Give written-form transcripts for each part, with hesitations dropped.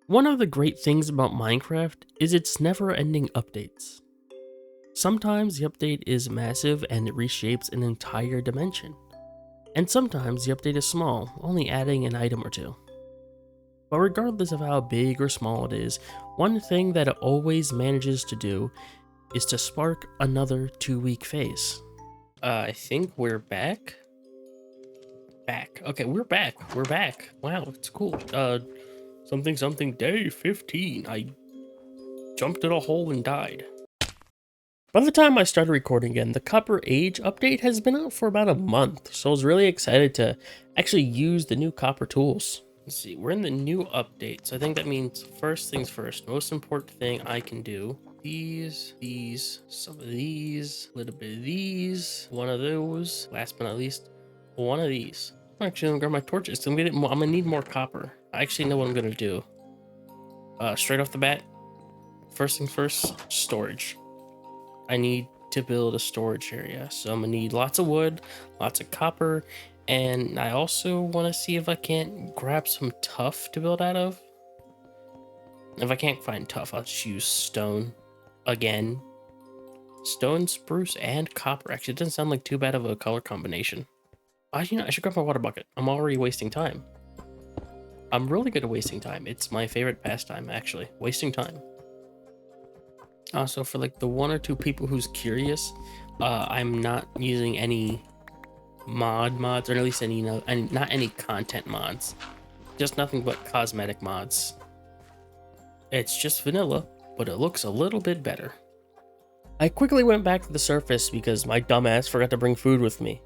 One of the great things about Minecraft is its never-ending updates. Sometimes the update is massive and it reshapes an entire dimension, and sometimes the update is small, only adding an item or two. But regardless of how big or small it is, one thing that it always manages to do is to spark another 2-week phase. I think we're back. Okay, we're back. We're back. Wow, it's cool. Something day 15. I jumped in a hole and died. By the time I started recording again, the Copper Age update has been out for about a month, so I was really excited to actually use the new Copper tools. Let's see, we're in the new update, so I think that means first things first. Most important thing I can do. These, some of these, a little bit of these, one of those, last but not least, one of these. Actually, I'm gonna grab my torches. I'm gonna need more copper. I actually know what I'm gonna do. Straight off the bat, first things first, storage. I need to build a storage area, so I'm gonna need lots of wood, lots of copper, and I also want to see if I can't grab some tuff to build out of. If I can't find tuff, I'll just use stone again. Stone, spruce, and copper. Actually, it doesn't sound like too bad of a color combination. I should grab my water bucket. I'm already wasting time. I'm really good at wasting time. It's my favorite pastime, actually, wasting time. Also, for like the one or two people who's curious, I'm not using any mods, or at least any, not any content mods. Just nothing but cosmetic mods. It's just vanilla, but it looks a little bit better. I quickly went back to the surface because my dumbass forgot to bring food with me.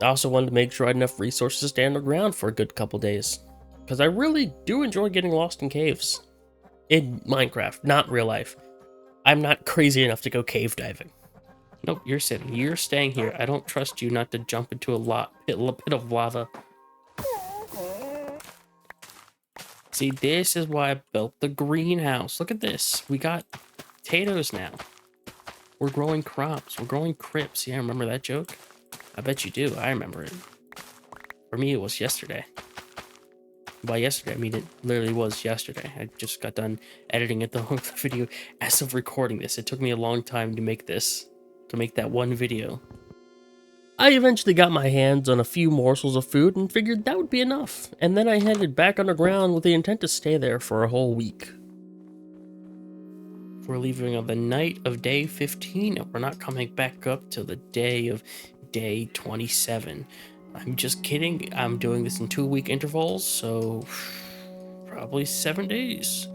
I also wanted to make sure I had enough resources to stay underground for a good couple days, because I really do enjoy getting lost in caves. In Minecraft, not real life. I'm not crazy enough to go cave diving. Nope, you're sitting. You're staying here. I don't trust you not to jump into a pit of lava. See, this is why I built the greenhouse. Look at this. We got potatoes now. We're growing crops. We're growing crips. Yeah, remember that joke? I bet you do. I remember it. For me, it was yesterday. By yesterday, I mean it literally was yesterday. I just got done editing the video as of recording this. It took me a long time to make that one video. I eventually got my hands on a few morsels of food and figured that would be enough, and then I headed back underground with the intent to stay there for a whole week. We're leaving on the night of day 15, and we're not coming back up till the day of day 27. I'm just kidding. I'm doing this in 2-week intervals, so probably 7 days.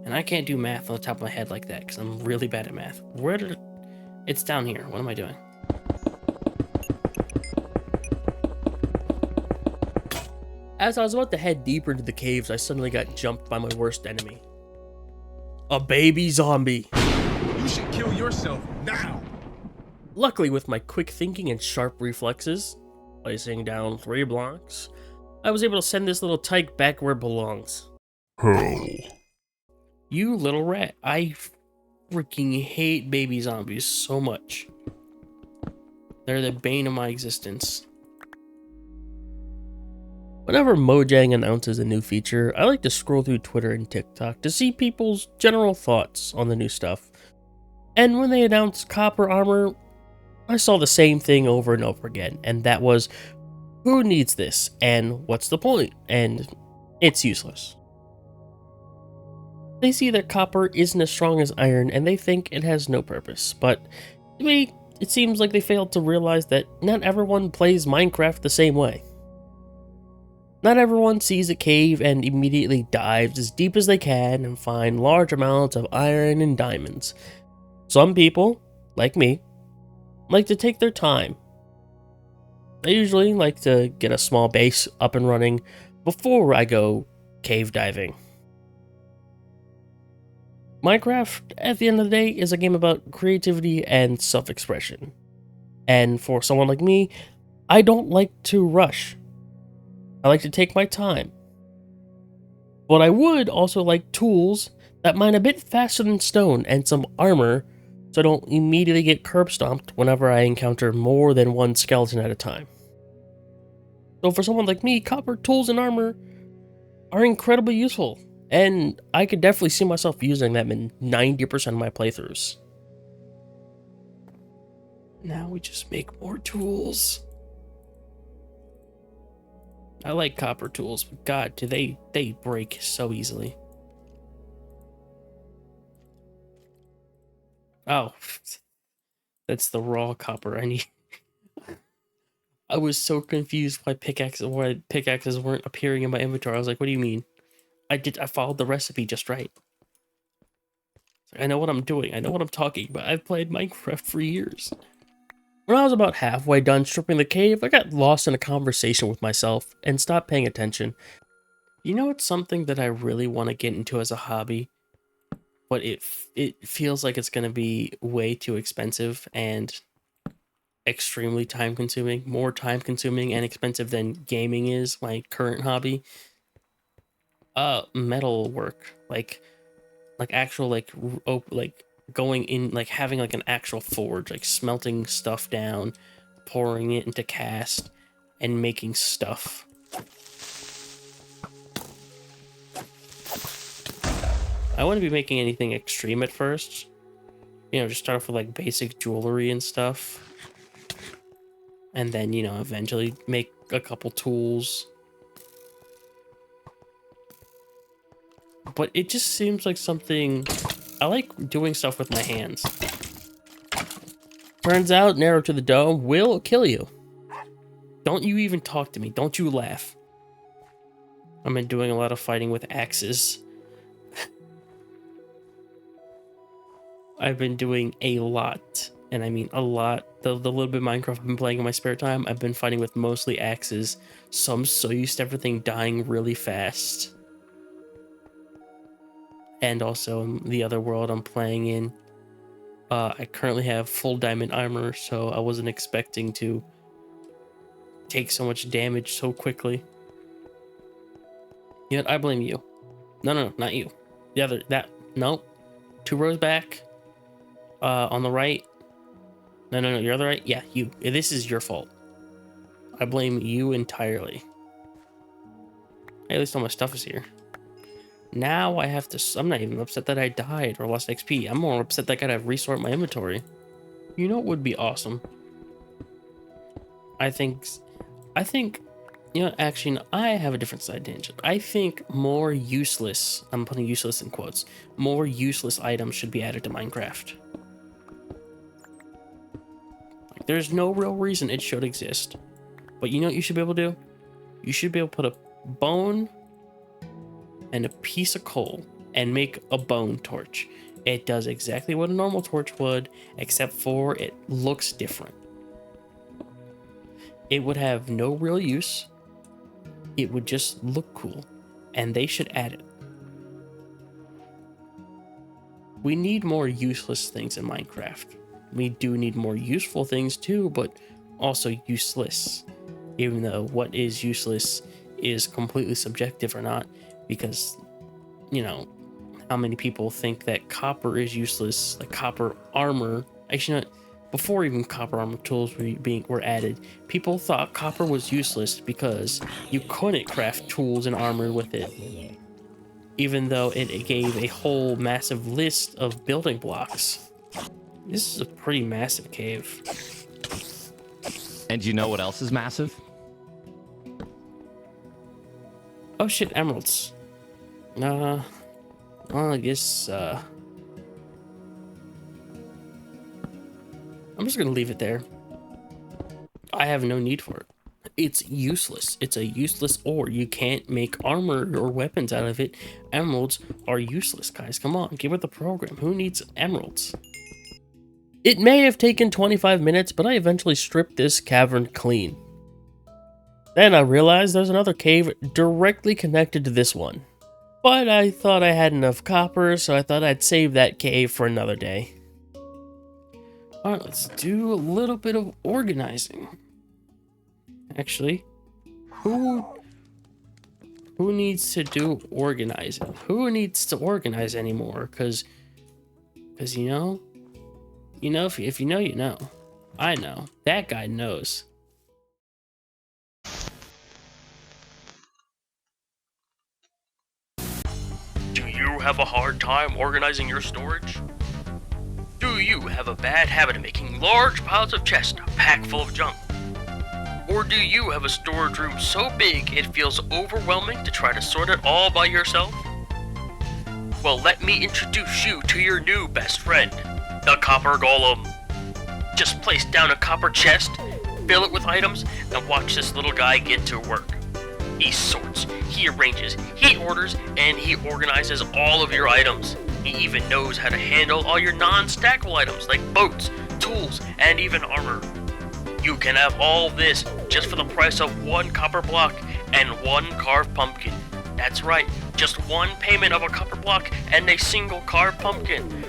And I can't do math on the top of my head like that because I'm really bad at math. It's down here. What am I doing? As I was about to head deeper into the caves, I suddenly got jumped by my worst enemy. A baby zombie. You should kill yourself now. Luckily, with my quick thinking and sharp reflexes, placing down 3 blocks, I was able to send this little tyke back where it belongs. Hell. You little rat. I freaking hate baby zombies so much. They're the bane of my existence. Whenever Mojang announces a new feature, I like to scroll through Twitter and TikTok to see people's general thoughts on the new stuff. And when they announced copper armor, I saw the same thing over and over again, and that was, who needs this, and what's the point, and it's useless. They see that copper isn't as strong as iron, and they think it has no purpose, but to me, it seems like they failed to realize that not everyone plays Minecraft the same way. Not everyone sees a cave and immediately dives as deep as they can and find large amounts of iron and diamonds. Some people, like me, like to take their time. I usually like to get a small base up and running before I go cave diving. Minecraft, at the end of the day, is a game about creativity and self-expression. And for someone like me, I don't like to rush. I like to take my time. But I would also like tools that mine a bit faster than stone and some armor so I don't immediately get curb stomped whenever I encounter more than one skeleton at a time. So for someone like me, copper tools and armor are incredibly useful, And I could definitely see myself using them in 90% of my playthroughs. Now we just make more tools. I like copper tools, but God, do they break so easily. Oh, that's the raw copper I need. I was so confused why pickaxes weren't appearing in my inventory. I was like, what do you mean? I followed the recipe just right. I know what I'm doing. I know what I'm talking about. I've played Minecraft for years. When I was about halfway done stripping the cave, I got lost in a conversation with myself and stopped paying attention. You know, it's something that I really want to get into as a hobby, but it feels like it's going to be way too expensive and extremely time consuming, more time consuming and expensive than gaming is, my current hobby. Metal work, like actual like going in, like having like an actual forge, like smelting stuff down, pouring it into cast and making stuff. I wouldn't be making anything extreme at first, you know, just start off with like basic jewelry and stuff, and then, you know, eventually make a couple tools. But it just seems like something I like doing stuff with my hands. Turns out Narrow to the Dome will kill you. Don't you even talk to me. Don't you laugh. I've been doing a lot of fighting with axes. I've been doing a lot, and I mean a lot. The little bit of Minecraft I've been playing in my spare time, I've been fighting with mostly axes, so I'm so used to everything dying really fast. And also in the other world I'm playing in, I currently have full diamond armor, so I wasn't expecting to take so much damage so quickly. Yet I blame you. No, not you. The other, no. 2 rows back. On the right. No, you're on the right. Yeah, you. This is your fault. I blame you entirely. Hey, at least all my stuff is here. Now I have to, I'm not even upset that I died or lost XP. I'm more upset that I gotta resort my inventory. You know what would be awesome? I think, you know, actually, no, I have a different side tangent. I think more useless, I'm putting useless in quotes, more useless items should be added to Minecraft. Like, there's no real reason it should exist. But you know what you should be able to do? You should be able to put a bone and a piece of coal and make a bone torch. It does exactly what a normal torch would, except for it looks different. It would have no real use. It would just look cool, and they should add it. We need more useless things in Minecraft. We do need more useful things too, but also useless. Even though what is useless is completely subjective or not, because, you know, how many people think that copper is useless, like copper armor. Actually, not, before even copper armor tools were added, people thought copper was useless because you couldn't craft tools and armor with it, even though it gave a whole massive list of building blocks. This is a pretty massive cave. And you know what else is massive? Oh shit, emeralds. Well, I guess, I'm just gonna leave it there. I have no need for it. It's useless. It's a useless ore. You can't make armor or weapons out of it. Emeralds are useless, guys. Come on, get with the program. Who needs emeralds? It may have taken 25 minutes, but I eventually stripped this cavern clean. Then I realized there's another cave directly connected to this one. But I thought I had enough copper, so I thought I'd save that cave for another day. Alright, let's do a little bit of organizing. Actually, who needs to do organizing? Who needs to organize anymore? Because you know, if you know, you know. I know. That guy knows. have a hard time organizing your storage? Do you have a bad habit of making large piles of chests packed full of junk? Or do you have a storage room so big it feels overwhelming to try to sort it all by yourself? Well, let me introduce you to your new best friend, the Copper Golem. Just place down a copper chest, fill it with items, and watch this little guy get to work. He sorts, he arranges, he orders, and he organizes all of your items. He even knows how to handle all your non-stackable items like boats, tools, and even armor. You can have all this just for the price of 1 copper block and 1 carved pumpkin. That's right, just 1 payment of a copper block and a single carved pumpkin.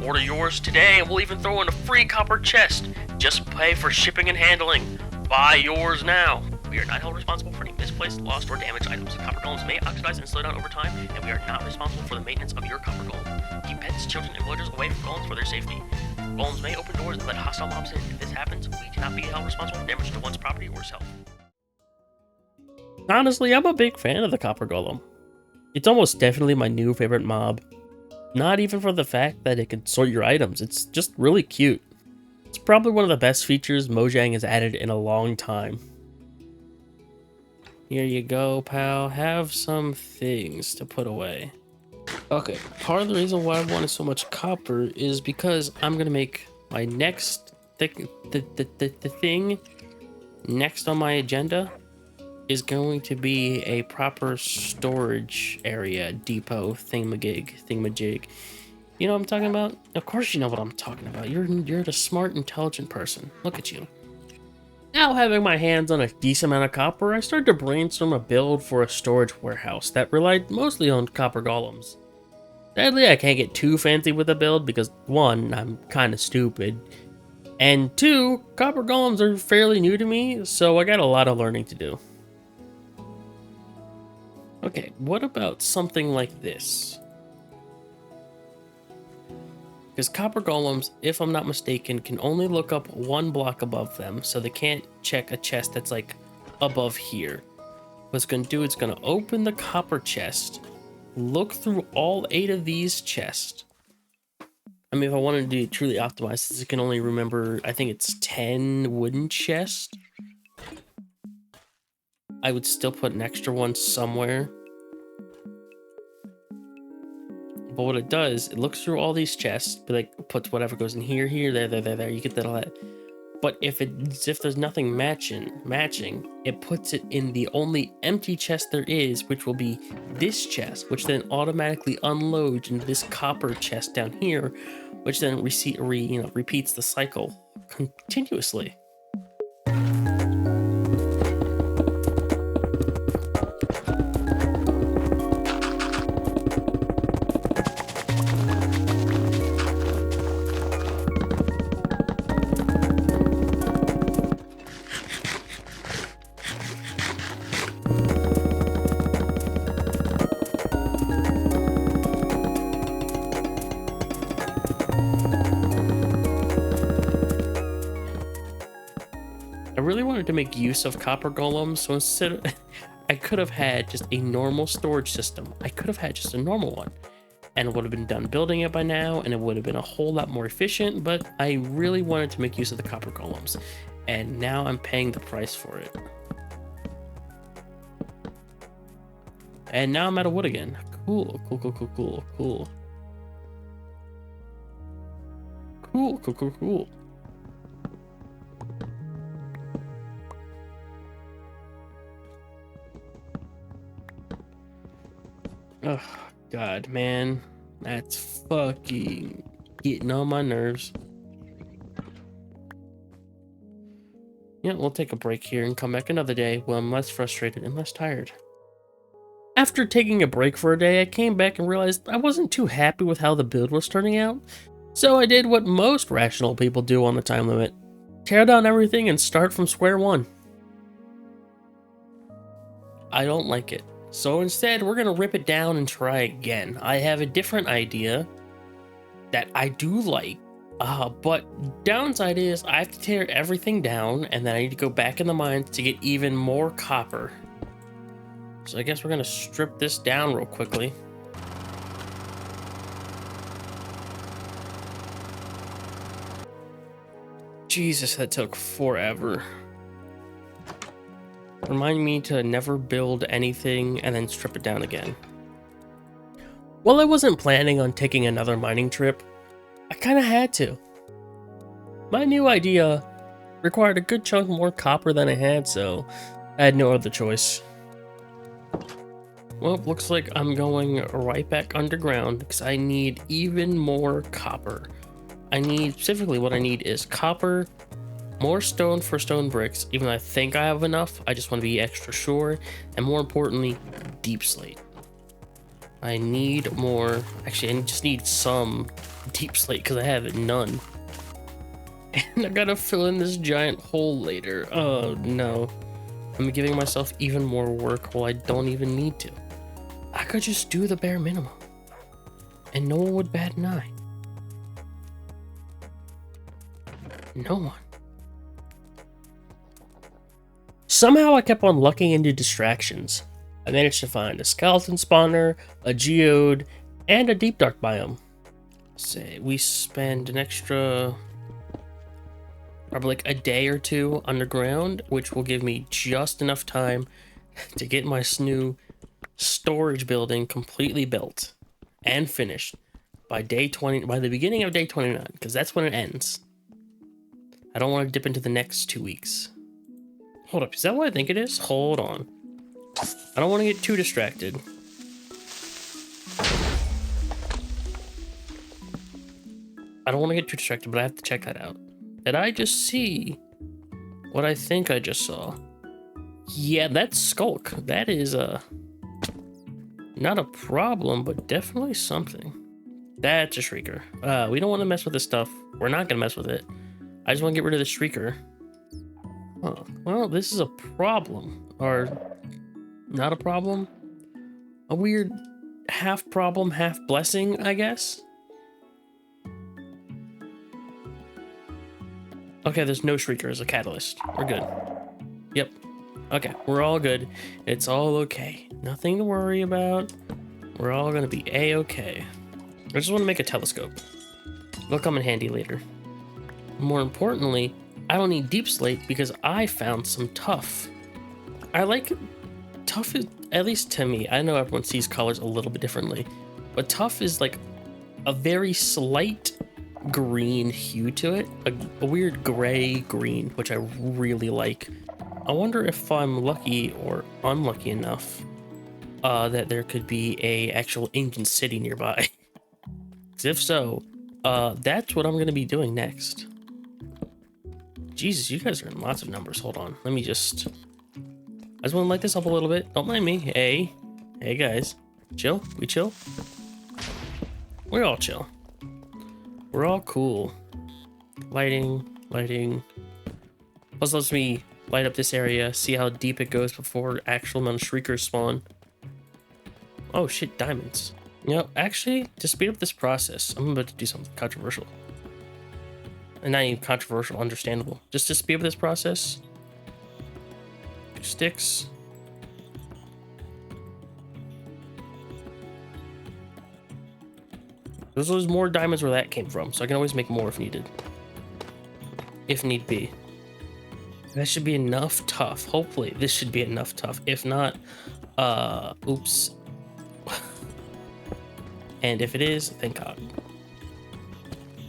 Order yours today and we'll even throw in a free copper chest. Just pay for shipping and handling. Buy yours now. We are not held responsible for any misplaced, lost, or damaged items. Copper golems may oxidize and slow down over time, and we are not responsible for the maintenance of your copper golem. Keep pets, children, and villagers away from golems for their safety. Golems may open doors and let hostile mobs in. If this happens, we cannot be held responsible for damage to one's property or self. Honestly, I'm a big fan of the copper golem. It's almost definitely my new favorite mob. Not even for the fact that it can sort your items, it's just really cute. It's probably one of the best features Mojang has added in a long time. Here you go, pal. Have some things to put away. Okay, part of the reason why I wanted so much copper is because I'm gonna make my next the thing next on my agenda is going to be a proper storage area, depot, thingamajig. You know what I'm talking about? Of course you know what I'm talking about. You're the smart, intelligent person. Look at you. Now having my hands on a decent amount of copper, I started to brainstorm a build for a storage warehouse that relied mostly on copper golems. Sadly, I can't get too fancy with the build because 1, I'm kinda stupid, and 2, copper golems are fairly new to me, so I got a lot of learning to do. Okay, what about something like this? Because copper golems, if I'm not mistaken, can only look up 1 block above them, so they can't check a chest that's like above here. What it's going to do, it's going to open the copper chest, look through all 8 of these chests. I mean, if I wanted to be truly optimized, this can only remember, I think it's 10 wooden chests. I would still put an extra one somewhere. But what it does, it looks through all these chests, but like puts whatever goes in here, there. You get that all that. But if there's nothing matching, it puts it in the only empty chest there is, which will be this chest, which then automatically unloads into this copper chest down here, which then repeats the cycle continuously. I really wanted to make use of copper golems, so instead of, I could have had just a normal storage system. I could have had just a normal one, and it would have been done building it by now, and it would have been a whole lot more efficient, but I really wanted to make use of the copper golems, and now I'm paying the price for it. And now I'm out of wood again. Cool. Oh, God, man. That's fucking getting on my nerves. Yeah, we'll take a break here and come back another day when I'm less frustrated and less tired. After taking a break for a day, I came back and realized I wasn't too happy with how the build was turning out. So I did what most rational people do on the time limit. Tear down everything and start from square one. I don't like it. So instead, we're gonna rip it down and try again. I have a different idea that I do like, but downside is I have to tear everything down and then I need to go back in the mines to get even more copper. So I guess we're gonna strip this down real quickly. Jesus, that took forever. Remind me to never build anything and then strip it down again. While I wasn't planning on taking another mining trip, I kinda had to. My new idea required a good chunk more copper than I had, so I had no other choice. Well, looks like I'm going right back underground because I need even more copper. Specifically what I need is copper, more stone for stone bricks, even though I think I have enough. I just want to be extra sure, and more importantly, deep slate. I need more, actually I just need some deep slate because I have none. And I gotta fill in this giant hole later. Oh no. I'm giving myself even more work while I don't even need to. I could just do the bare minimum, and no one would bat an eye. No one. Somehow I kept on lucking into distractions. I managed to find a skeleton spawner, a geode, and a deep dark biome. Say we spend an extra probably like a day or two underground, which will give me just enough time to get my new storage building completely built and finished by the beginning of day 29, because that's when it ends. I don't want to dip into the next 2 weeks. Hold up, is that what I think it is? Hold on. I don't want to get too distracted. I don't want to get too distracted, but I have to check that out. Did I just see what I think I just saw? Yeah, that's Skulk. That is not a problem, but definitely something. That's a Shrieker. We don't want to mess with this stuff. We're not going to mess with it. I just want to get rid of the Shrieker. Huh. Well, this is a problem. Or not a problem. A weird half problem, half blessing, I guess. Okay, there's no Shrieker as a catalyst. We're good. Yep. Okay, we're all good. It's all okay. Nothing to worry about. We're all gonna be a-okay. I just want to make a telescope. It'll come in handy later. More importantly, I don't need deep slate because I found some tuff. I like tuff, at least to me. I know everyone sees colors a little bit differently, but tuff is like a very slight green hue to it, a weird gray green, which I really like. I wonder if I'm lucky or unlucky enough that there could be a actual ancient city nearby. If so, that's what I'm going to be doing next. Jesus, you guys are in lots of numbers. Hold on. Let me just... I just want to light this up a little bit. Don't mind me. Hey. Hey, guys. Chill? We chill? We're all chill. We're all cool. Lighting. Plus lets me light up this area, see how deep it goes before actual amount of Shriekers spawn. Oh shit, diamonds. You know, actually, to speed up this process, I'm about to do something controversial. And not even controversial, understandable. Just to speed up this process. 2 sticks. There's more diamonds where that came from, so I can always make more if needed. If need be. That should be enough tuff. Hopefully, this should be enough tuff. If not, oops. And if it is, thank God.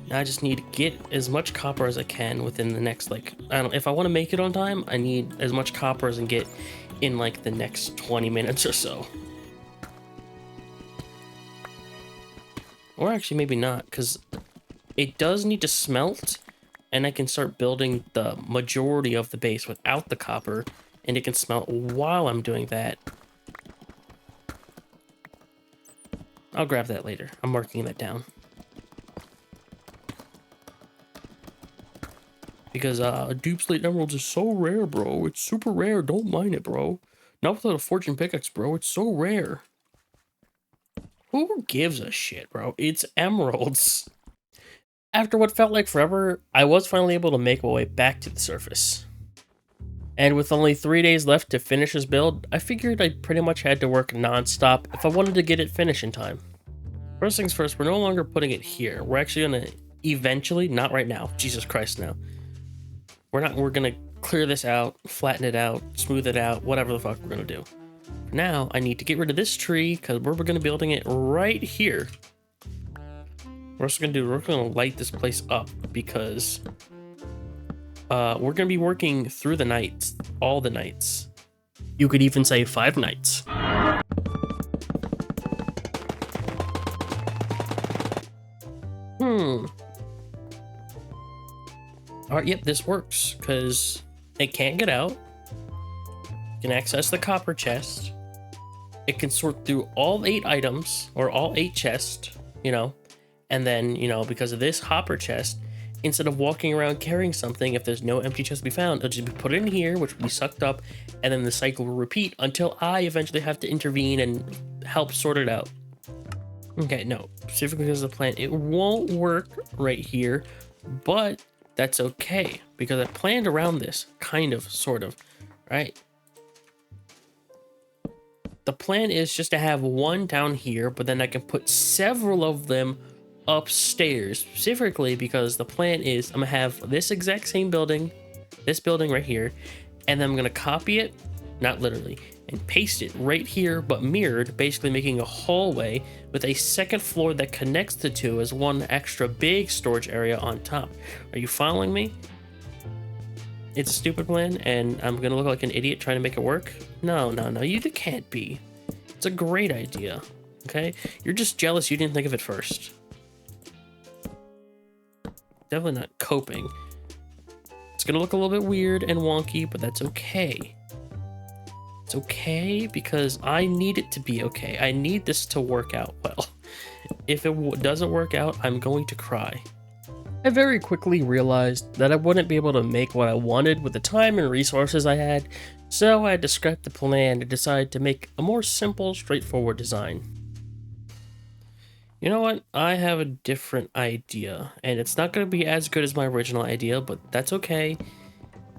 Now I just need to get as much copper as I can within the next, like, I don't know, if I want to make it on time, I need as much copper as I can get in, like, the next 20 minutes or so. Or actually, maybe not, because it does need to smelt, and I can start building the majority of the base without the copper, and it can smelt while I'm doing that. I'll grab that later. I'm marking that down. Because deep slate emeralds is so rare, bro. It's super rare. Don't mind it, bro. Not without a fortune pickaxe, bro. It's so rare. Who gives a shit, bro? It's emeralds. After what felt like forever, I was finally able to make my way back to the surface. And with only 3 days left to finish this build, I figured I pretty much had to work non-stop if I wanted to get it finished in time. First things first, we're no longer putting it here. We're actually gonna eventually, not right now, Jesus Christ now. We're gonna clear this out, flatten it out, smooth it out, whatever the fuck we're gonna do. For now, I need to get rid of this tree because we're gonna be building it right here. We're gonna light this place up because we're gonna be working through the nights, all the nights. You could even say 5 nights. Alright, yep, this works, because it can't get out. You can access the copper chest. It can sort through all 8 items, or all 8 chests, you know. And then, you know, because of this hopper chest, instead of walking around carrying something, if there's no empty chest to be found, it'll just be put in here, which will be sucked up, and then the cycle will repeat until I eventually have to intervene and help sort it out. Okay, no, specifically because of the plan, it won't work right here, but that's okay, because I planned around this, kind of, sort of, right? The plan is just to have one down here, but then I can put several of them upstairs, specifically because the plan is I'm gonna have this exact same building, this building right here, and then I'm gonna copy it, not literally, and paste it right here, but mirrored, basically making a hallway with a second floor that connects the two as one extra big storage area on top. Are you following me? It's a stupid plan, and I'm gonna look like an idiot trying to make it work? No, you can't be. It's a great idea, okay? You're just jealous you didn't think of it first. Definitely not coping. It's gonna look a little bit weird and wonky, but that's okay. It's okay because I need it to be okay. I need this to work out well. If it doesn't work out, I'm going to cry. I very quickly realized that I wouldn't be able to make what I wanted with the time and resources I had, so I had to scrap the plan and decide to make a more simple, straightforward design. You know what? I have a different idea, and it's not going to be as good as my original idea, but that's okay.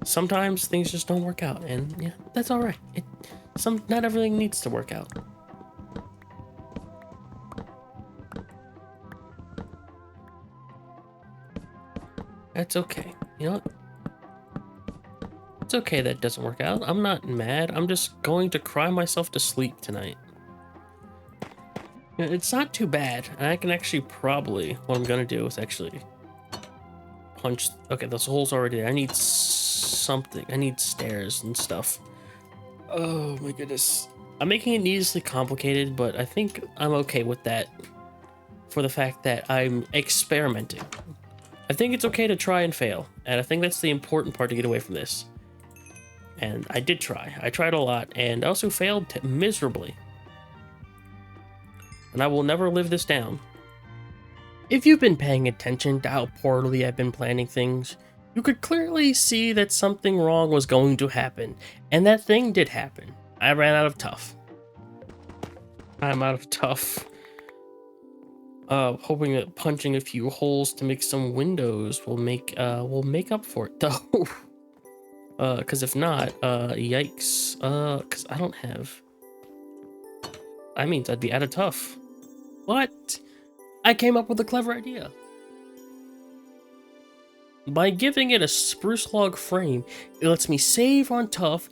Sometimes things just don't work out, and yeah, that's all right. Not everything needs to work out. That's okay. You know what? It's okay that it doesn't work out. I'm not mad. I'm just going to cry myself to sleep tonight. You know, it's not too bad. I can actually probably, what I'm gonna do is actually punch. Okay, those holes already there. I need something. I need stairs and stuff. Oh my goodness. I'm making it needlessly complicated, but I think I'm okay with that for the fact that I'm experimenting. I think it's okay to try and fail, and I think that's the important part to get away from this. And I did try. I tried a lot, and I also failed miserably. And I will never live this down. If you've been paying attention to how poorly I've been planning things, you could clearly see that something wrong was going to happen, and that thing did happen. I ran out of tuff. I'm out of tuff. Hoping that punching a few holes to make some windows will make up for it though. Cause if not, yikes. Cause I don't have. That means I'd be out of tuff. What? I came up with a clever idea. By giving it a spruce log frame, it lets me save on tuff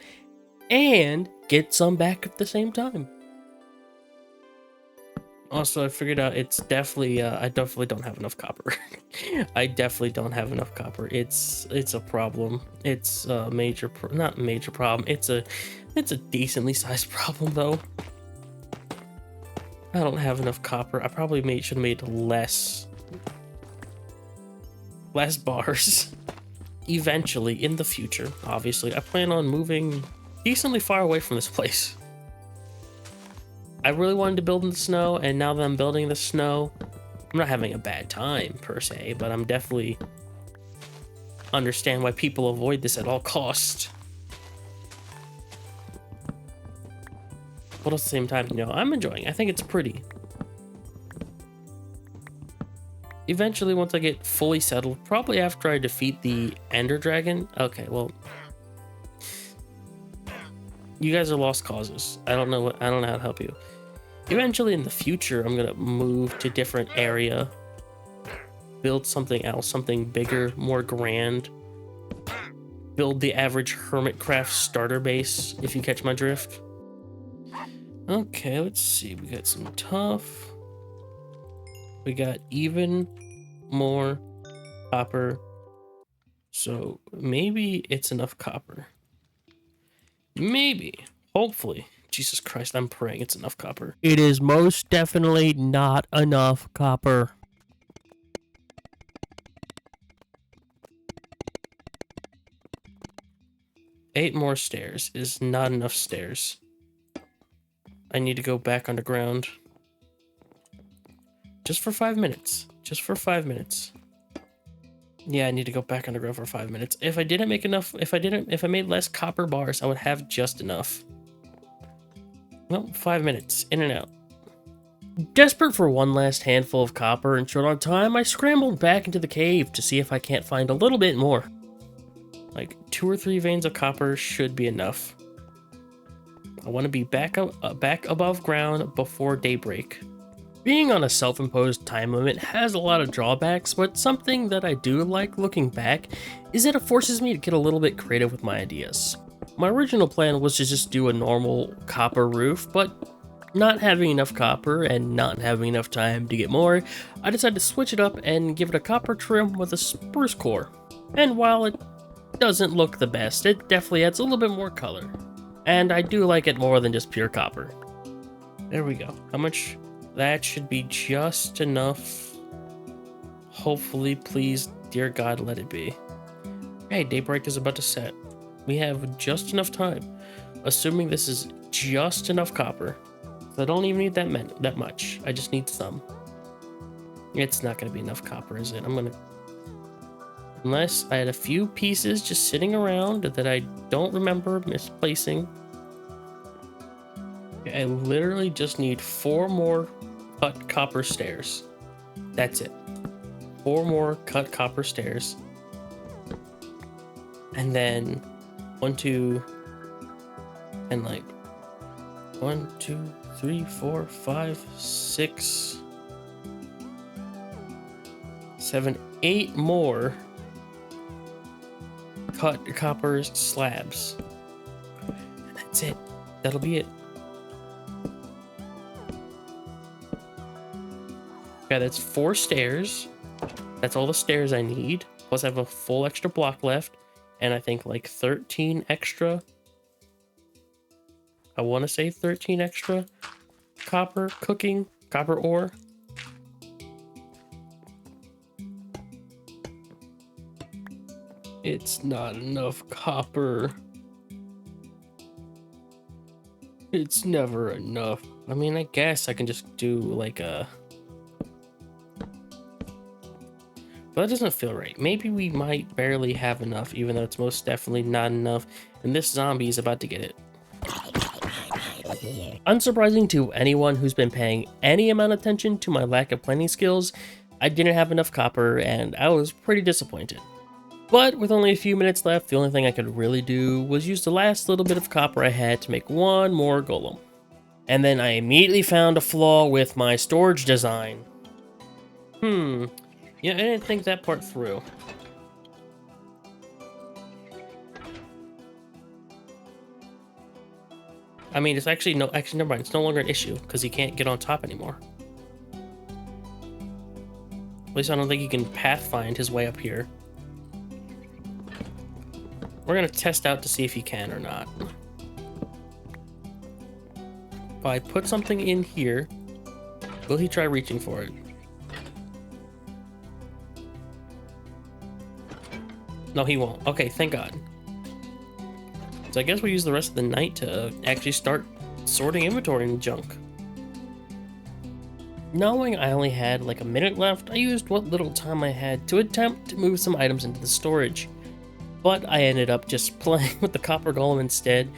and get some back at the same time. Also, I figured out it's definitely, I definitely don't have enough copper. I definitely don't have enough copper. It's a problem. It's a major, not major problem. It's a decently sized problem though. I don't have enough copper. I probably should have made less bars. Eventually, in the future, obviously, I plan on moving decently far away from this place. I really wanted to build in the snow, and now that I'm building in the snow, I'm not having a bad time per se, but I'm definitely understand why people avoid this at all costs. But at the same time, you know, I'm enjoying it. I think it's pretty. Eventually, once I get fully settled, probably after I defeat the Ender Dragon. Okay, well, you guys are lost causes. I don't know how to help you. Eventually, in the future, I'm gonna move to a different area, build something else, something bigger, more grand. build the average Hermitcraft starter base, if you catch my drift. Okay, let's see. We got some tough. We got even more copper. So maybe it's enough copper. Maybe. Hopefully. Jesus Christ, I'm praying it's enough copper. It is most definitely not enough copper. Eight more stairs is not enough stairs. I need to go back underground. Just for 5 minutes. Just for 5 minutes. Yeah, I need to go back underground for 5 minutes. If I didn't make enough, if I made less copper bars, I would have just enough. Well, 5 minutes, in and out. Desperate for one last handful of copper and short on time, I scrambled back into the cave to see if I can't find a little bit more. Like 2 or 3 veins of copper should be enough. I want to be back above ground before daybreak. Being on a self-imposed time limit has a lot of drawbacks, but something that I do like looking back is that it forces me to get a little bit creative with my ideas. My original plan was to just do a normal copper roof, but not having enough copper and not having enough time to get more, I decided to switch it up and give it a copper trim with a spruce core. And while it doesn't look the best, it definitely adds a little bit more color. And I do like it more than just pure copper. There we go. How much? That should be just enough. Hopefully, please, dear God, let it be. Okay, daybreak is about to set. We have just enough time. Assuming this is just enough copper. So I don't even need that much. I just need some. It's not going to be enough copper, is it? Unless I had a few pieces just sitting around that I don't remember misplacing. I literally just need 4 more cut copper stairs. That's it. 4 more cut copper stairs. And then 1, 2, and like 1, 2, 3, 4, 5, 6, 7, 8 more cut copper slabs. And that's it. That'll be it. Okay, that's 4 stairs. That's all the stairs I need. Plus I have a full extra block left. And I think like 13 extra. I want to say 13 extra copper ore. It's not enough copper. It's never enough. I mean, I guess I can just do like a... But that doesn't feel right. Maybe we might barely have enough, even though it's most definitely not enough. And this zombie is about to get it. Unsurprising to anyone who's been paying any amount of attention to my lack of planning skills, I didn't have enough copper and I was pretty disappointed. But with only a few minutes left, the only thing I could really do was use the last little bit of copper I had to make 1 more golem. And then I immediately found a flaw with my storage design. Yeah, I didn't think that part through. I mean, it's actually never mind. It's no longer an issue because he can't get on top anymore. At least I don't think he can pathfind his way up here. We're gonna test out to see if he can or not. If I put something in here, will he try reaching for it? No, he won't. Okay, thank God. So I guess we use the rest of the night to actually start sorting inventory and junk. Knowing I only had like a minute left, I used what little time I had to attempt to move some items into the storage. But I ended up just playing with the copper golem instead,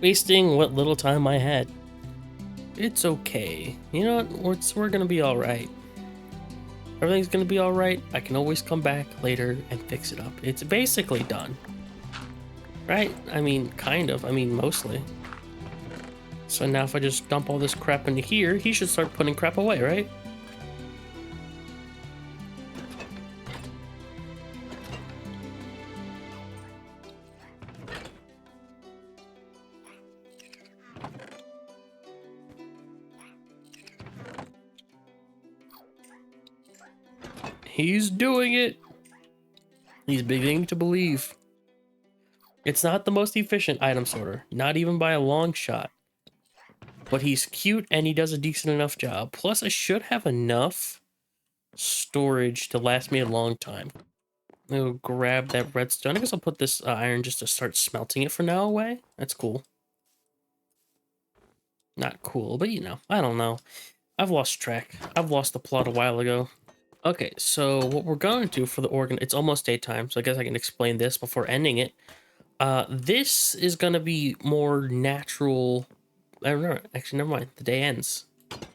wasting what little time I had. It's okay. You know what? We're gonna be alright. Everything's gonna be alright. I can always come back later and fix it up. It's basically done. Right? I mean, kind of. I mean, mostly. So now if I just dump all this crap into here, he should start putting crap away, right? He's doing it. He's beginning to believe. It's not the most efficient item sorter, not even by a long shot. But he's cute and he does a decent enough job. Plus, I should have enough storage to last me a long time. I'll grab that redstone. I guess I'll put this iron just to start smelting it for now away. That's cool. Not cool, but you know, I don't know. I've lost track. I've lost the plot a while ago. Okay, so what we're going to do for the organ, it's almost daytime, so I guess I can explain this before ending it. This is gonna be more natural. I don't know. Actually, never mind. The day ends.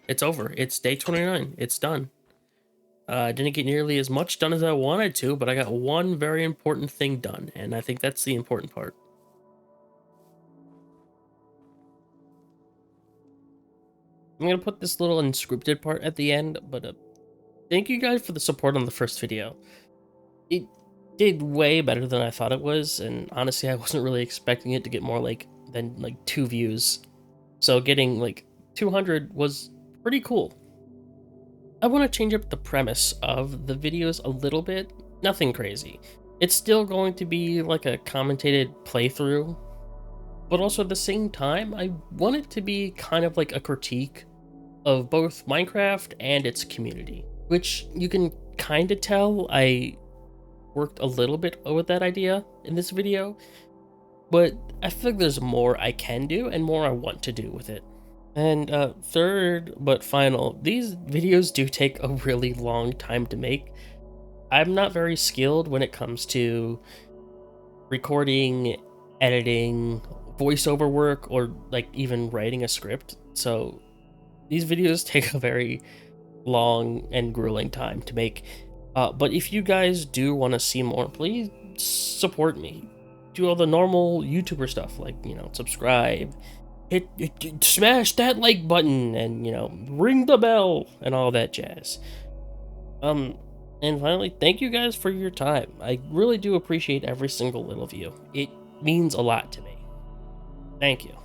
It's over. It's day 29. It's done. I didn't get nearly as much done as I wanted to, but I got one very important thing done, and I think that's the important part. I'm gonna put this little unscripted part at the end, but thank you guys for the support on the first video. It did way better than I thought it was, and honestly, I wasn't really expecting it to get more than 2 views. So getting 200 was pretty cool. I want to change up the premise of the videos a little bit. Nothing crazy. It's still going to be like a commentated playthrough, but also at the same time, I want it to be kind of like a critique of both Minecraft and its community, which you can kind of tell I worked a little bit with that idea in this video, but I feel like there's more I can do and more I want to do with it. And third but final, these videos do take a really long time to make. I'm not very skilled when it comes to recording, editing, voiceover work, or even writing a script. So these videos take a very long and grueling time to make. But if you guys do want to see more, please support me. Do all the normal YouTuber stuff, subscribe, smash that like button, and ring the bell and all that jazz. And finally, thank you guys for your time. I really do appreciate every single little of you. It means a lot to me. Thank you.